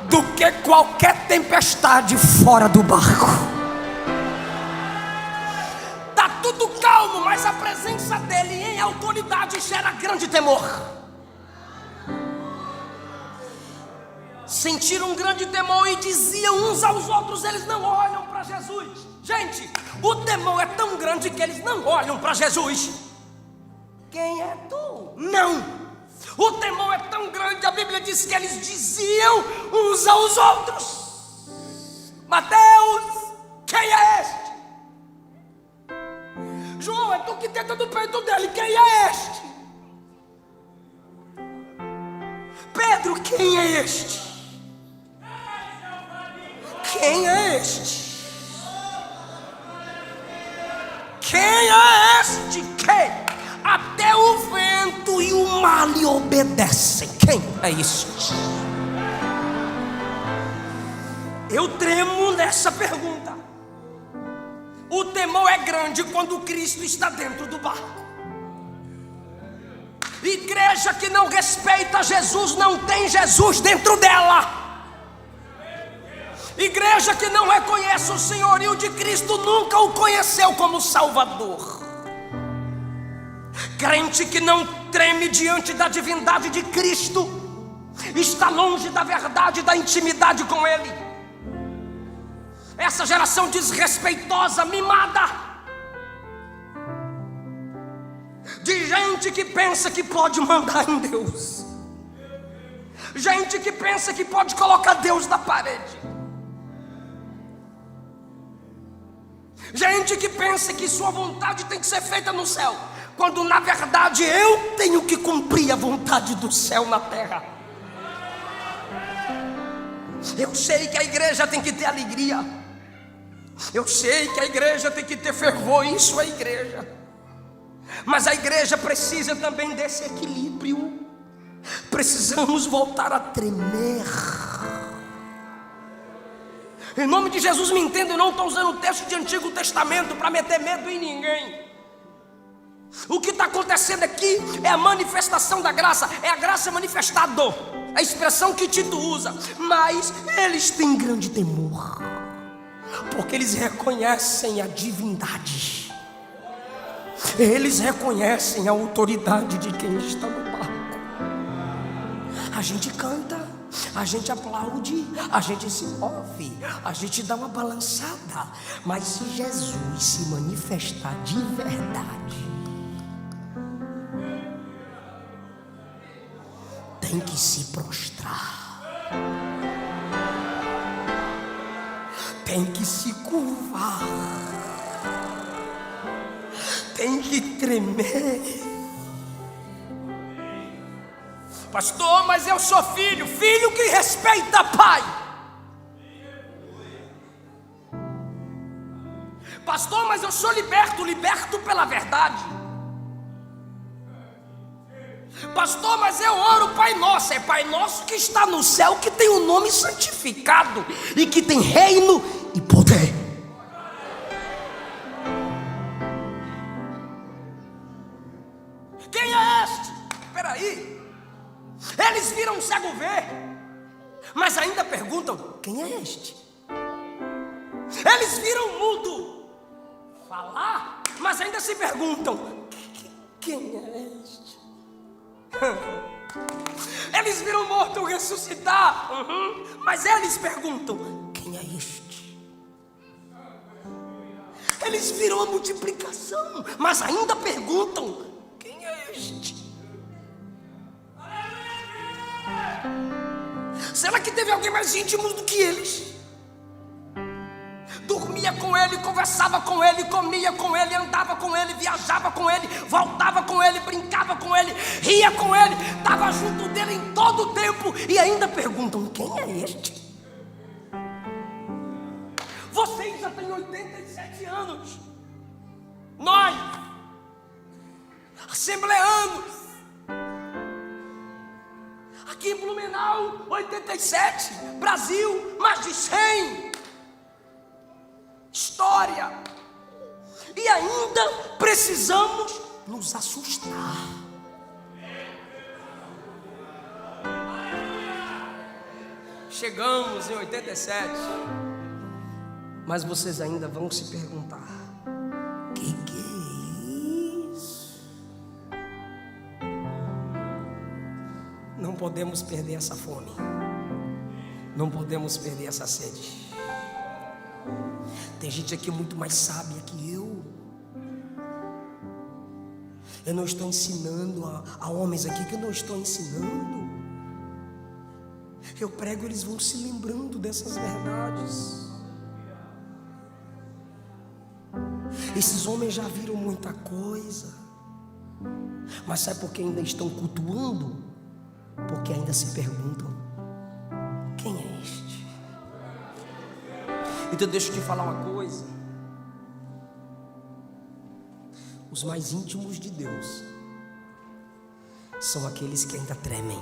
[SPEAKER 1] do que qualquer tempestade fora do barco. Está tudo calmo, mas a presença dele em autoridade gera grande temor. Sentiram um grande temor e diziam uns aos outros: eles não olham para Jesus. Gente, o temor é tão grande que eles não olham para Jesus. Quem é tu? Não. O temor é tão grande, a Bíblia diz que eles diziam uns aos outros: Mateus, quem é este? João, é tu que tenta no peito dele, quem é este? Pedro, quem é este? Quem é este? Quem é este? Quem? Até o vento e o mar lhe obedecem. Quem é este? Eu tremo nessa pergunta. O temor é grande quando Cristo está dentro do barco. Igreja que não respeita Jesus não tem Jesus dentro dela. Igreja que não reconhece o senhorio de Cristo nunca o conheceu como Salvador. Crente que não treme diante da divindade de Cristo está longe da verdade, da intimidade com Ele. Essa geração desrespeitosa, mimada, de gente que pensa que pode mandar em Deus, gente que pensa que pode colocar Deus na parede, gente que pensa que sua vontade tem que ser feita no céu, quando na verdade eu tenho que cumprir a vontade do céu na terra. Eu sei que a igreja tem que ter alegria, eu sei que a igreja tem que ter fervor, isso é igreja, mas a igreja precisa também desse equilíbrio. Precisamos voltar a tremer. Em nome de Jesus, me entenda, eu não estou usando o texto de Antigo Testamento para meter medo em ninguém. O que está acontecendo aqui é a manifestação da graça, é a graça manifestada, a expressão que Tito usa. Mas eles têm grande temor, porque eles reconhecem a divindade, eles reconhecem a autoridade de quem está no barco. A gente canta, a gente aplaude, a gente se move, a gente dá uma balançada, mas se Jesus se manifestar de verdade, tem que se prostrar, tem que se curvar, tem que tremer. Pastor, mas eu sou filho, filho que respeita pai. Pastor, mas eu sou liberto, liberto pela verdade. Pastor, mas eu oro Pai Nosso, é Pai Nosso que está no céu, que tem o nome santificado e que tem reino e poder. Quem é este? Espera aí. Eles viram um cego ver, mas ainda perguntam: quem é este? Eles viram um mudo falar, mas ainda se perguntam: quem é este? Eles viram um morto ressuscitar, mas eles perguntam: quem é este? Eles viram a multiplicação, mas ainda perguntam: quem é este? Será que teve alguém mais íntimo do que eles? Dormiu dormia com ele, conversava com ele, comia com ele, andava com ele, viajava com ele, voltava com ele, brincava com ele, ria com ele, estava junto dele em todo o tempo. E ainda perguntam: quem é este? Vocês já têm 87 anos. Nós, assembleanos, aqui em Blumenau, 87, Brasil, mais de 100. História. E ainda precisamos nos assustar. Chegamos em 87. Mas vocês ainda vão se perguntar: que é isso? Não podemos perder essa fome. Não podemos perder essa sede. Tem gente aqui muito mais sábia que eu. Eu não estou ensinando a homens aqui que eu não estou ensinando. Eu prego, eles vão se lembrando dessas verdades. Esses homens já viram muita coisa. Mas sabe por que ainda estão cultuando? Porque ainda se perguntam: quem é este? Então deixa eu te falar uma coisa. Os mais íntimos de Deus são aqueles que ainda tremem.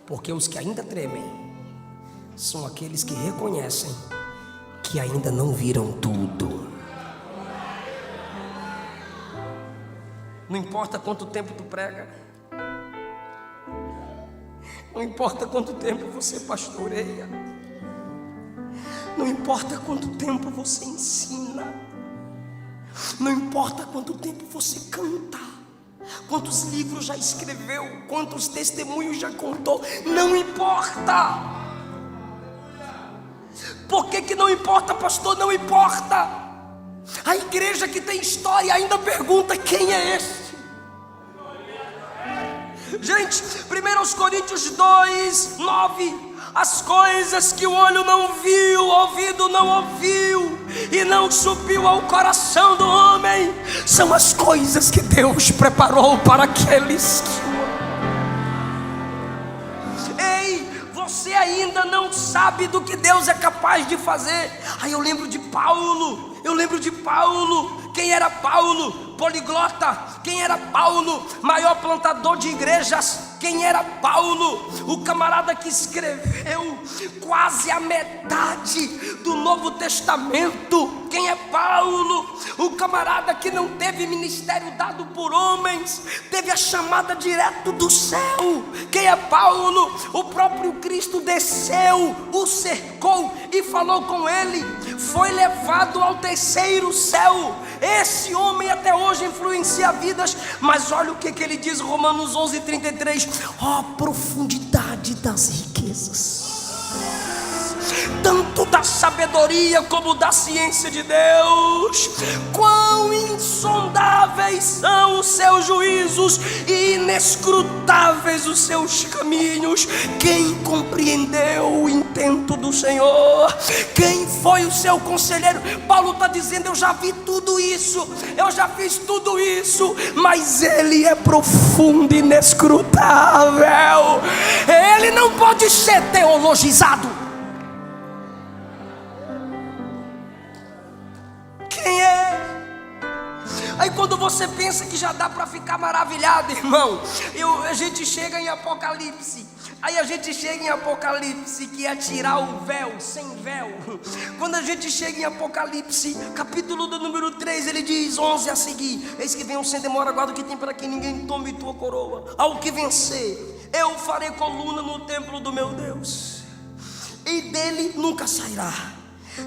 [SPEAKER 1] Porque os que ainda tremem são aqueles que reconhecem que ainda não viram tudo. Não importa quanto tempo tu prega, não importa quanto tempo você pastoreia, não importa quanto tempo você ensina, não importa quanto tempo você canta, quantos livros já escreveu, quantos testemunhos já contou, não importa. Por que não importa, pastor? Não importa. A igreja que tem história ainda pergunta: quem é este? Gente, 1 Coríntios 2, 9: as coisas que o olho não viu, o ouvido não ouviu e não subiu ao coração do homem, são as coisas que Deus preparou para aqueles que o amam. Ei, você ainda não sabe do que Deus é capaz de fazer. Aí eu lembro de Paulo. Quem era Paulo? Poliglota. Quem era Paulo? Maior plantador de igrejas. Quem era Paulo? O camarada que escreveu quase a metade do Novo Testamento. Quem é Paulo? O camarada que não teve ministério dado por homens, teve a chamada direto do céu. Quem é Paulo? O próprio Cristo desceu, o cercou e falou com ele. Foi levado ao terceiro céu. Esse homem até hoje influencia vidas. Mas olha o que ele diz, Romanos 11:33. Ó, profundidade das riquezas, tanto da sabedoria como da ciência de Deus. Quão insondáveis são os seus juízos e inescrutáveis os seus caminhos. Quem compreendeu o intento do Senhor? Quem foi o seu conselheiro? Paulo está dizendo: eu já vi tudo isso, eu já fiz tudo isso, mas Ele é profundo e inescrutável. Ele não pode ser teologizado. Quem é? Aí quando você pensa que já dá para ficar maravilhado, irmão, a gente chega em Apocalipse. Aí a gente chega em Apocalipse, que é tirar o véu, sem véu. Quando a gente chega em Apocalipse, capítulo do número 3, ele diz, 11 a seguir: eis que venho sem demora, guarda o que tem para que ninguém tome tua coroa. Ao que vencer, eu farei coluna no templo do meu Deus, e dele nunca sairá.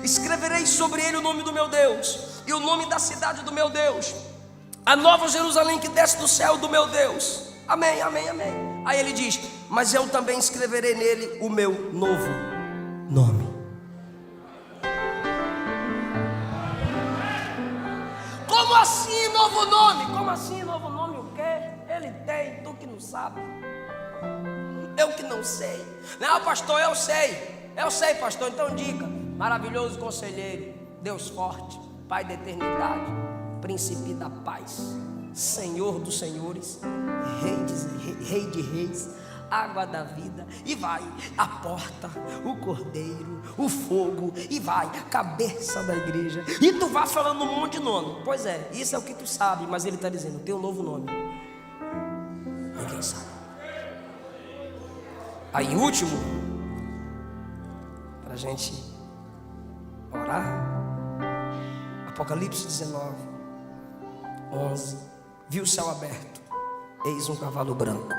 [SPEAKER 1] Escreverei sobre ele o nome do meu Deus e o nome da cidade do meu Deus, a nova Jerusalém que desce do céu do meu Deus. Amém, amém, amém. Aí ele diz: mas eu também escreverei nele o meu novo nome. Como assim novo nome? Como assim novo nome? O quê? Ele tem, tu que não sabe. Eu que não sei. Não, pastor, eu sei. Eu sei, pastor, então diga: maravilhoso conselheiro, Deus forte, Pai da eternidade, príncipe da paz, Senhor dos senhores, Rei de reis, água da vida. E vai a porta, o cordeiro, o fogo, e vai cabeça da igreja. E tu vai falando um monte de nome. Pois é, isso é o que tu sabe, mas ele está dizendo: tem um novo nome, ninguém sabe. Aí último, para a gente orar, Apocalipse 19, 11. Viu o céu aberto, eis um cavalo branco,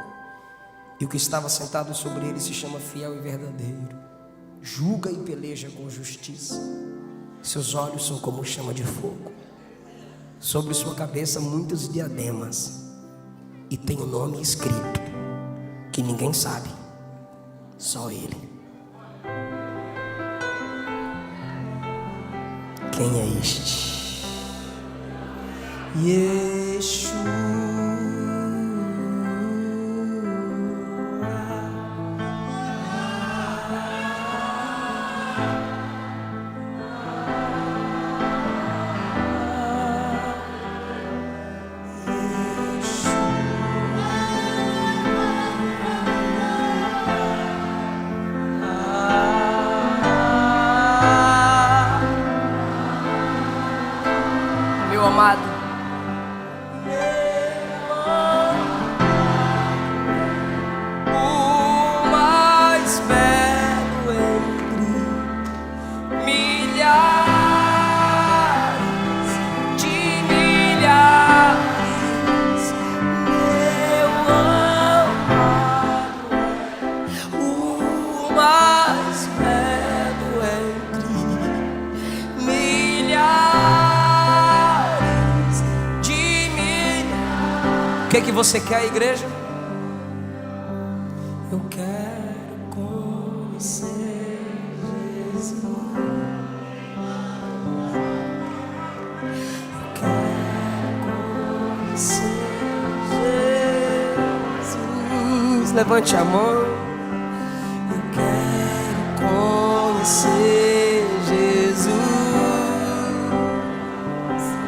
[SPEAKER 1] e o que estava sentado sobre ele se chama Fiel e Verdadeiro, julga e peleja com justiça. Seus olhos são como chama de fogo, sobre sua cabeça muitos diademas, e tem um nome escrito que ninguém sabe, só ele. Quem é este? Yeshua. Meu amado, o que você quer, igreja? Eu quero conhecer Jesus. Eu quero conhecer Jesus. Levante a mão. Eu quero conhecer Jesus.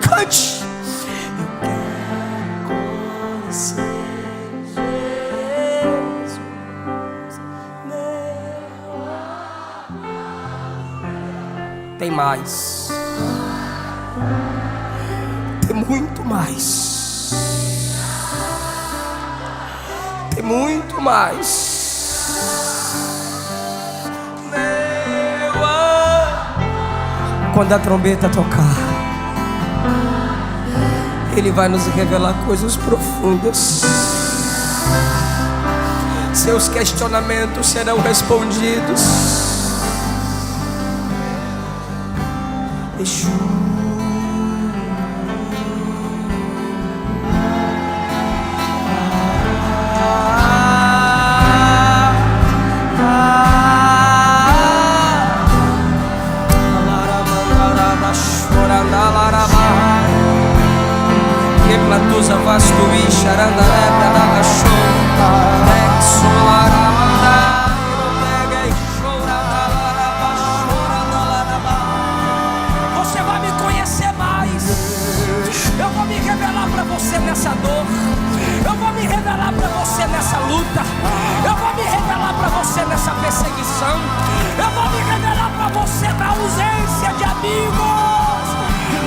[SPEAKER 1] Cante. Tem mais, tem muito mais, tem muito mais. Quando a trombeta tocar, Ele vai nos revelar coisas profundas. Seus questionamentos serão respondidos. Nessa dor, eu vou me revelar para você nessa luta, eu vou me revelar para você nessa perseguição, eu vou me revelar para você na ausência de amigos.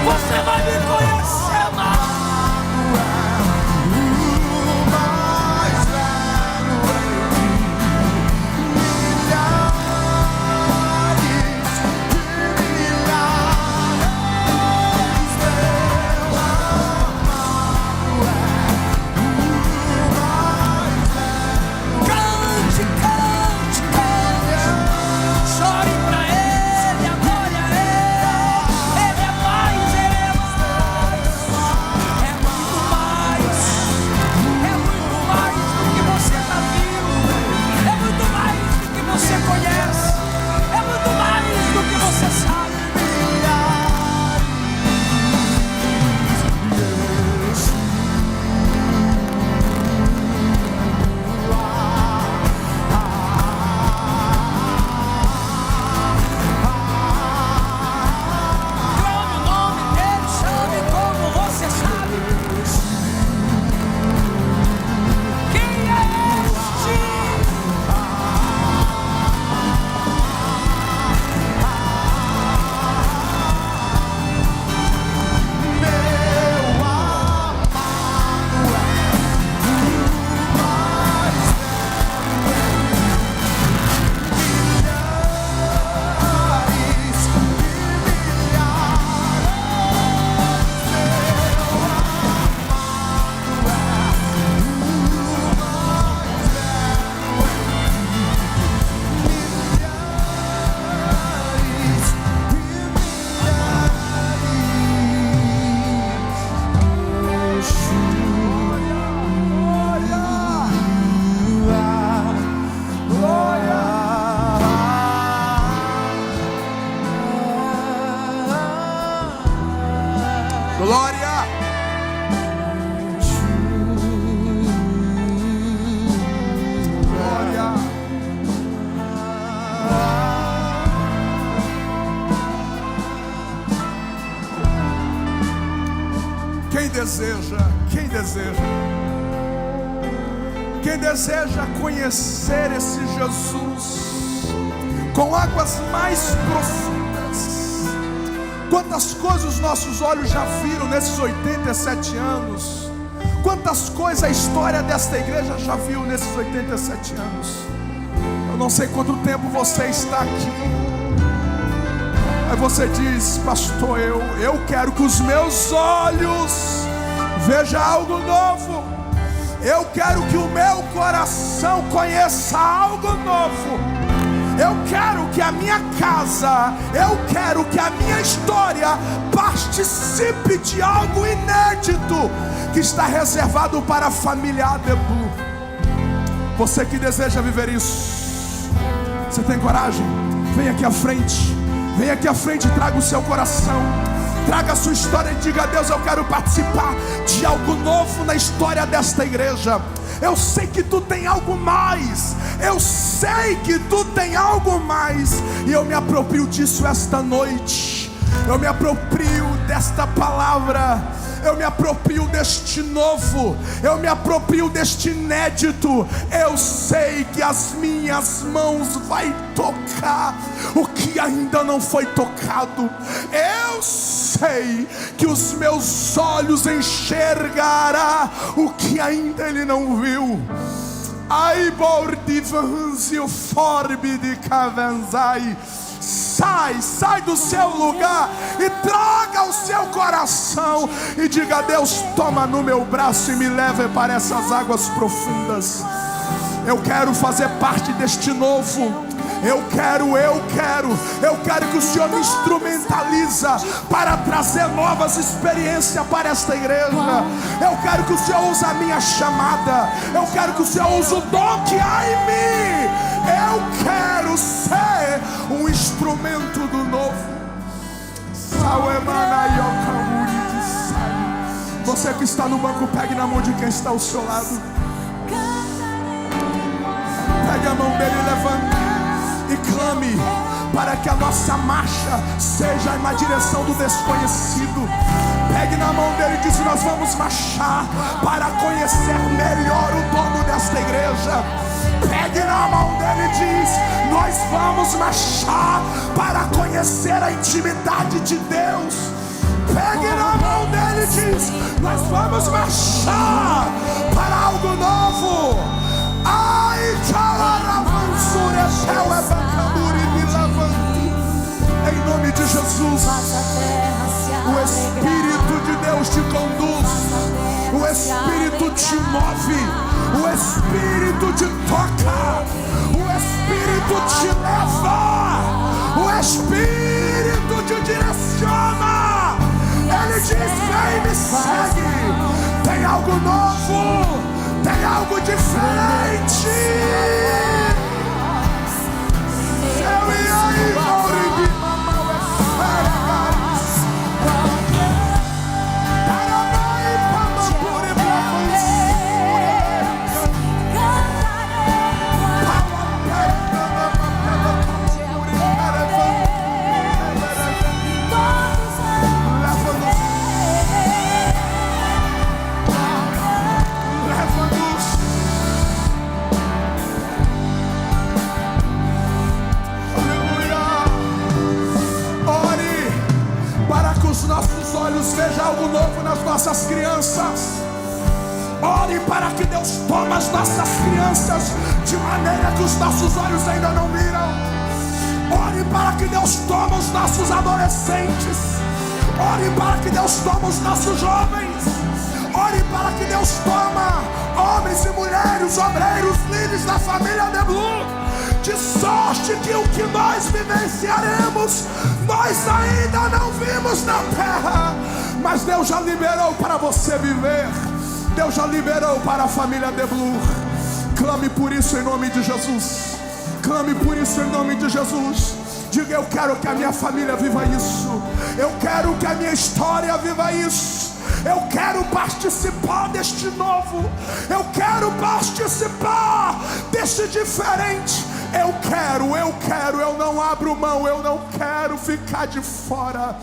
[SPEAKER 1] Você vai me conhecer mais.
[SPEAKER 2] deseja? Quem deseja conhecer esse Jesus com águas mais profundas? Quantas coisas os nossos olhos já viram nesses 87 anos? Quantas coisas a história desta igreja já viu nesses 87 anos? Eu não sei quanto tempo você está aqui. Aí você diz: pastor, eu quero que os meus olhos vejam algo novo. Eu quero que o meu coração conheça algo novo. Eu quero que a minha casa, eu quero que a minha história participe de algo inédito que está reservado para a família Adeblu. Você que deseja viver isso, você tem coragem? Vem aqui à frente. Vem aqui à frente e traga o seu coração. Traga a sua história e diga: Deus, eu quero participar de algo novo na história desta igreja. Eu sei que tu tem algo mais. Eu sei que tu tem algo mais. E eu me aproprio disso esta noite. Eu me aproprio desta palavra. Eu me aproprio deste novo. Eu me aproprio deste inédito. Eu sei que as minhas mãos vai tocar o que ainda não foi tocado. Eu sei que os meus olhos enxergará o que ainda ele não viu. Ai, bordivanzio forbi de cavanzai. Sai do seu lugar e traga o seu coração e diga: Deus, toma no meu braço e me leve para essas águas profundas. Eu quero fazer parte deste novo. Eu quero que o Senhor me instrumentaliza para trazer novas experiências para esta igreja. Eu quero que o Senhor use a minha chamada. Eu quero que o Senhor use o dom que há em mim. Eu quero ser um instrumento do novo. Você que está no banco, pegue na mão de quem está ao seu lado. Pegue a mão dele e levante e clame para que a nossa marcha seja na direção do desconhecido. Pegue na mão dele e diz: nós vamos marchar para conhecer melhor o dono desta igreja. Pegue na mão dele e diz: nós vamos marchar para conhecer a intimidade de Deus. Pegue na mão dele e diz: nós vamos marchar para algo novo. Ai, em nome de Jesus, o Espírito de Deus te conduz, o Espírito te move, o Espírito te toca, o Espírito te leva, o Espírito te direciona. Ele diz: vem, me segue. Tem algo novo, tem algo diferente. Nossos olhos vejam algo novo nas nossas crianças. Ore para que Deus tome as nossas crianças de maneira que os nossos olhos ainda não viram. Ore para que Deus tome os nossos adolescentes. Ore para que Deus tome os nossos jovens. Ore para que Deus tome homens e mulheres, obreiros, líderes da família Adeblu. De sorte que o que nós vivenciaremos, nós ainda não vimos na terra, mas Deus já liberou para você viver. Deus já liberou para a família Adeblu. Clame por isso em nome de Jesus. Clame por isso em nome de Jesus. Diga: eu quero que a minha família viva isso. Eu quero que a minha história viva isso. Eu quero participar deste novo. Eu quero participar deste diferente. Eu não abro mão, eu não quero ficar de fora.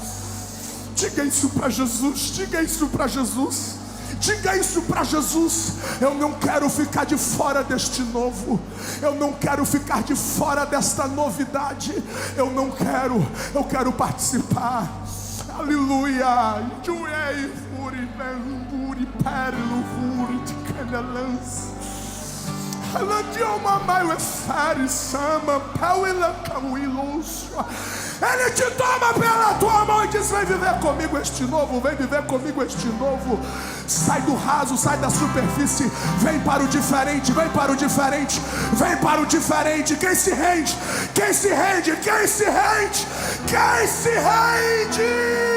[SPEAKER 2] Diga isso para Jesus, diga isso para Jesus. Diga isso para Jesus. Eu não quero ficar de fora deste novo. Eu não quero ficar de fora desta novidade. Eu não quero. Eu quero participar. Aleluia. Ele te toma pela tua mão e diz: vem viver comigo este novo, vem viver comigo este novo. Sai do raso, sai da superfície, vem para o diferente, vem para o diferente, vem para o diferente. Quem se rende? Quem se rende? Quem se rende? Quem se rende?